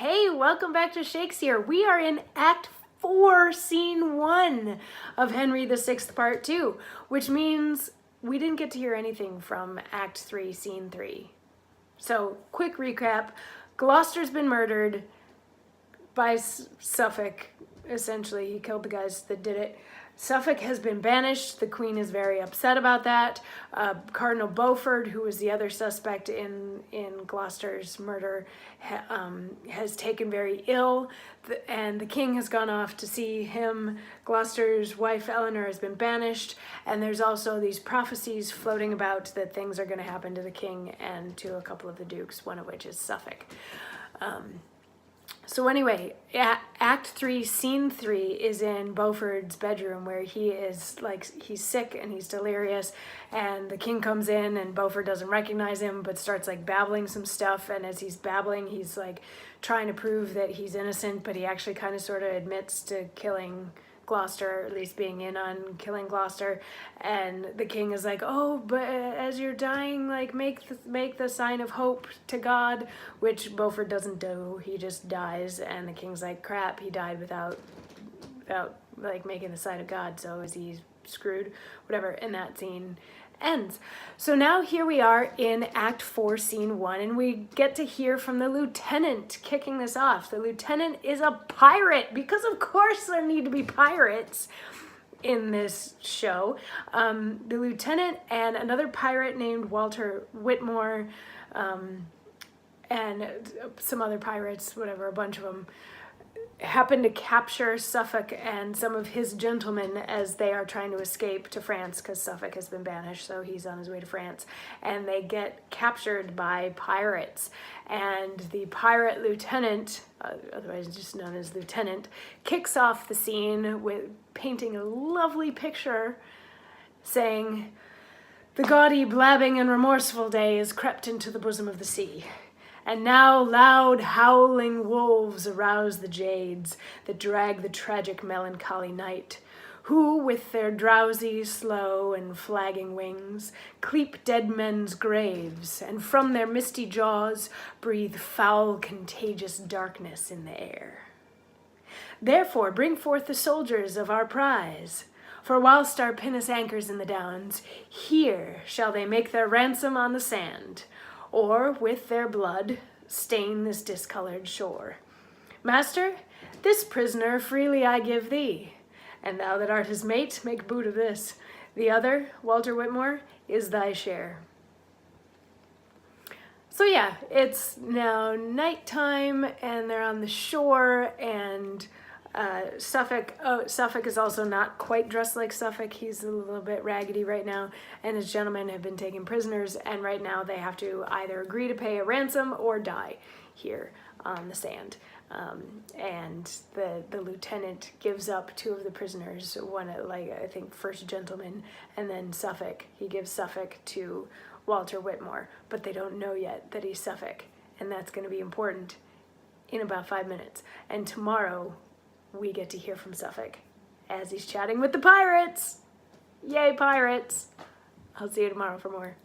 Hey, welcome back to Shakesyear. We are in Act 4, Scene 1 of Henry VI, Part 2, which means we didn't get to hear anything from Act 3, Scene 3. So, quick recap. Gloucester's been murdered by Suffolk, essentially. He killed the guys that did it. Suffolk has been banished. The Queen is very upset about that. Cardinal Beaufort, who was the other suspect in Gloucester's murder, has taken very ill, and the King has gone off to see him. Gloucester's wife Eleanor has been banished, and there's also these prophecies floating about that things are going to happen to the King and to a couple of the dukes, one of which is Suffolk. So anyway, Act 3, Scene 3 is in Beaufort's bedroom, where he is he's sick and he's delirious, and the King comes in and Beaufort doesn't recognize him but starts babbling some stuff, and as he's babbling he's trying to prove that he's innocent, but he actually kind of sort of admits to killing Gloucester, or at least being in on killing Gloucester, and the King is like, oh, but as you're dying, make the sign of hope to God, which Beaufort doesn't do. He just dies, and the King's like, crap, he died without making the sign of God, so is he screwed? Whatever, and that scene ends. So now here we are in Act 4, Scene 1, and we get to hear from the lieutenant kicking this off. The lieutenant is a pirate, because of course there need to be pirates in this show. The lieutenant and another pirate named Walter Whitmore, and some other pirates, whatever, a bunch of them, happen to capture Suffolk and some of his gentlemen as they are trying to escape to France, because Suffolk has been banished, so he's on his way to France, and they get captured by pirates, and the pirate lieutenant, otherwise just known as Lieutenant, kicks off the scene with painting a lovely picture saying, "The gaudy, blabbing, and remorseful day is crept into the bosom of the sea. And now loud howling wolves arouse the jades that drag the tragic melancholy night, who with their drowsy, slow, and flagging wings cleap dead men's graves, and from their misty jaws breathe foul, contagious darkness in the air. Therefore bring forth the soldiers of our prize, for whilst our pinnace anchors in the downs, here shall they make their ransom on the sand, or with their blood stain this discolored shore. Master, this prisoner freely I give thee, and thou that art his mate, make boot of this. The other, Walter Whitmore, is thy share." So yeah, it's now nighttime, and they're on the shore, and Suffolk is also not quite dressed like Suffolk. He's a little bit raggedy right now, and his gentlemen have been taken prisoners, and right now they have to either agree to pay a ransom or die here on the sand. And the lieutenant gives up two of the prisoners, one I think first gentleman, and then Suffolk. He gives Suffolk to Walter Whitmore, but they don't know yet that he's Suffolk, and that's going to be important in about 5 minutes. And tomorrow we get to hear from Suffolk as he's chatting with the pirates. Yay, pirates! I'll see you tomorrow for more.